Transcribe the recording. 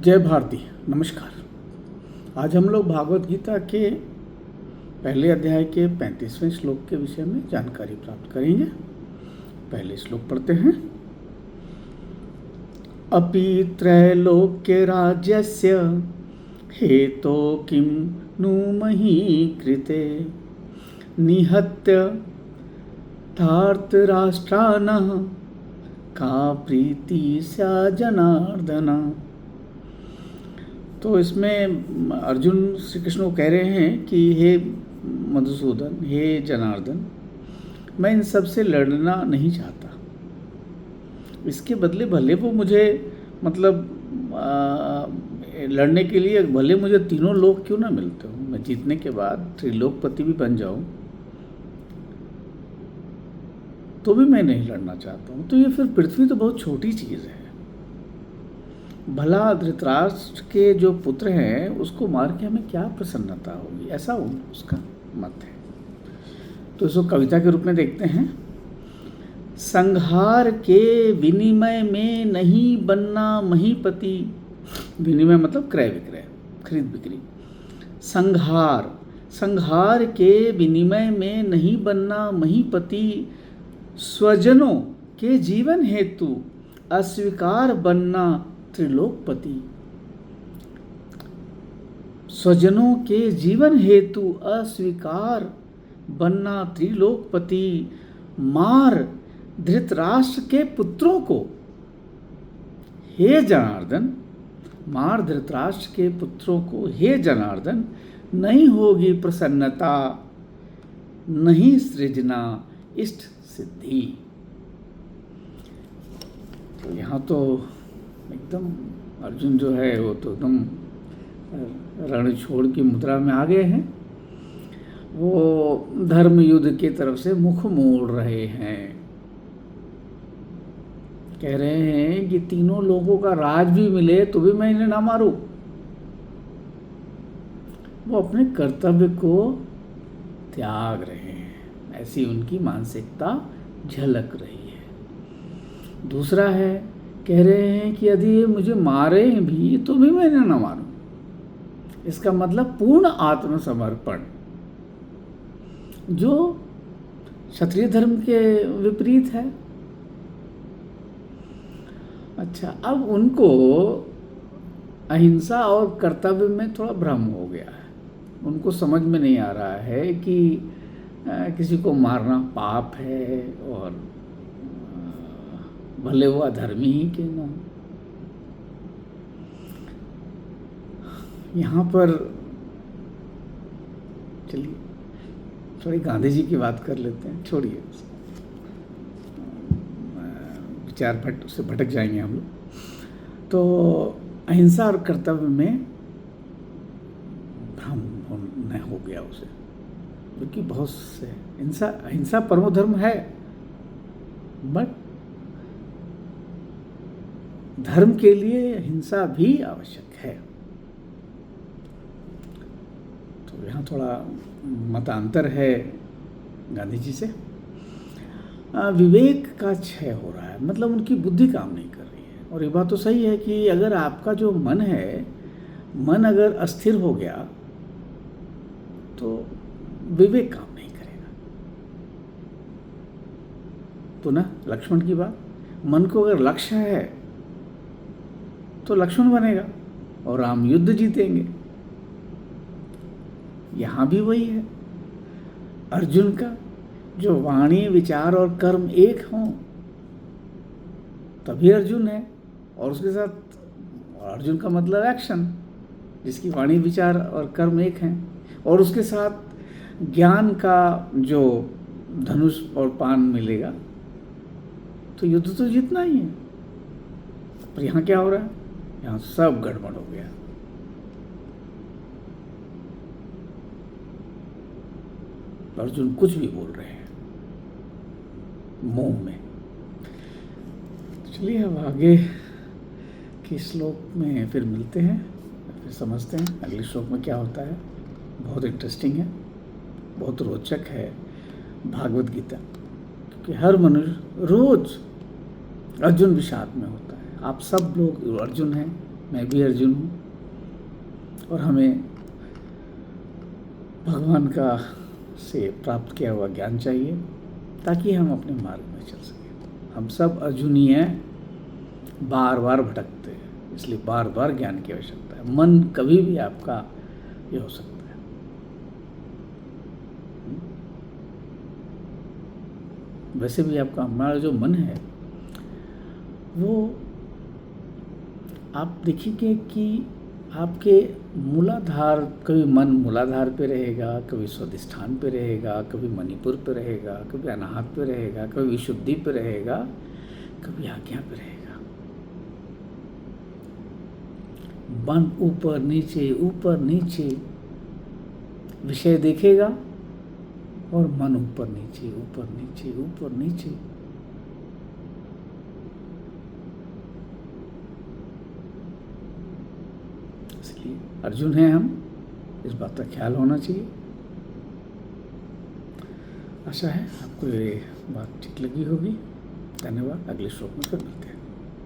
जय भारती। नमस्कार। आज हम लोग भागवत गीता के पहले अध्याय के 35वें श्लोक के विषय में जानकारी प्राप्त करेंगे। पहले श्लोक पढ़ते हैं। अपि त्रैलोक्य राज्यस्य हेतो किं नु मही कृते निहत्य धार्तराष्ट्रानः का प्रीति सा जनार्दन। तो इसमें अर्जुन श्री कृष्ण को कह रहे हैं कि हे मधुसूदन, हे जनार्दन, मैं इन सब से लड़ना नहीं चाहता। इसके बदले भले वो मुझे लड़ने के लिए भले मुझे तीनों लोक क्यों ना मिलते हो, मैं जीतने के बाद त्रिलोकपति भी बन जाऊं तो भी मैं नहीं लड़ना चाहता हूँ। तो ये फिर पृथ्वी तो बहुत छोटी चीज़ है। भला धृतराष्ट्र के जो पुत्र हैं उसको मार के हमें क्या प्रसन्नता होगी, ऐसा उसका मत है। तो इसको कविता के रूप में देखते हैं। संहार के विनिमय में नहीं बनना महीपति। विनिमय मतलब क्रय विक्रय, खरीद बिक्री। संहार के विनिमय में नहीं बनना महीपति। स्वजनों के जीवन हेतु अस्वीकार बनना त्रिलोकपति। स्वजनों के जीवन हेतु अस्वीकार बनना त्रिलोकपति। मार धृतराष्ट्र के पुत्रों को हे जनार्दन, मार धृतराष्ट्र के पुत्रों को हे जनार्दन, नहीं होगी प्रसन्नता, नहीं सृजना इष्ट सिद्धि। तो यहाँ तो एकदम अर्जुन जो है वो तो एकदम रण छोड़ की मुद्रा में आ गए हैं। वो धर्म युद्ध की तरफ से मुख मोड़ रहे हैं। कह रहे हैं कि तीनों लोगों का राज भी मिले तो भी मैं इन्हें ना मारूं। वो अपने कर्तव्य को त्याग रहे हैं, ऐसी उनकी मानसिकता झलक रही है। दूसरा है, कह रहे हैं कि यदि ये मुझे मारे भी तो भी मैं इन्हें ना मारूं। इसका मतलब पूर्ण आत्मसमर्पण, जो क्षत्रिय धर्म के विपरीत है। अच्छा, अब उनको अहिंसा और कर्तव्य में थोड़ा भ्रम हो गया है। उनको समझ में नहीं आ रहा है कि किसी को मारना पाप है और भले वो अधर्मी ही क्यों ना। यहाँ पर चलिए थोड़ी गांधी जी की बात कर लेते हैं। छोड़िए, विचार से भटक जाएंगे हम लोग। तो अहिंसा और कर्तव्य में भ्रम हो गया उसे, क्योंकि बहुत से अहिंसा परमो धर्म है, बट धर्म के लिए हिंसा भी आवश्यक है। तो यहाँ थोड़ा मतांतर है गांधी जी से। विवेक का क्षय हो रहा है, मतलब उनकी बुद्धि काम नहीं कर रही है। और ये बात तो सही है कि अगर आपका जो मन है, मन अगर अस्थिर हो गया तो विवेक काम नहीं करेगा। पुनः लक्ष्मण की बात, मन को अगर लक्ष्य है तो लक्ष्मण बनेगा और राम युद्ध जीतेंगे। यहाँ भी वही है। अर्जुन का जो वाणी, विचार और कर्म एक हों तभी अर्जुन है। और उसके साथ अर्जुन का मतलब एक्शन, जिसकी वाणी, विचार और कर्म एक हैं। और उसके साथ ज्ञान का जो धनुष और पान मिलेगा तो युद्ध तो जीतना ही है। पर यहाँ क्या हो रहा है? यहाँ सब गड़बड़ हो गया। अर्जुन कुछ भी बोल रहे हैं मोह में। चलिए अब आगे के श्लोक में फिर मिलते हैं, फिर समझते हैं अगले श्लोक में क्या होता है। बहुत इंटरेस्टिंग है, बहुत रोचक है भागवत गीता, क्योंकि हर मनुष्य रोज अर्जुन विषाद में होता है। आप सब लोग अर्जुन हैं, मैं भी अर्जुन हूँ और हमें भगवान का से प्राप्त किया हुआ ज्ञान चाहिए ताकि हम अपने मार्ग में चल सकें। हम सब अर्जुन ही हैं, बार बार भटकते हैं, इसलिए बार बार ज्ञान की आवश्यकता है। मन कभी भी आपका ये हो सकता है। वैसे भी आपका हमारा जो मन है वो आप देखिए कि आपके मूलाधार, कभी मन मूलाधार पे रहेगा, कभी स्वाधिष्ठान पे रहेगा, कभी मणिपुर पे रहेगा, कभी अनाहत पे रहेगा, कभी विशुद्धि पे रहेगा, कभी आज्ञा पे रहेगा। मन ऊपर नीचे विषय देखेगा और मन ऊपर नीचे। इसलिए अर्जुन हैं हम, इस बात का ख्याल होना चाहिए। आशा है आपको ये बात ठीक लगी होगी। धन्यवाद। अगले श्लोक में फिर मिलते हैं।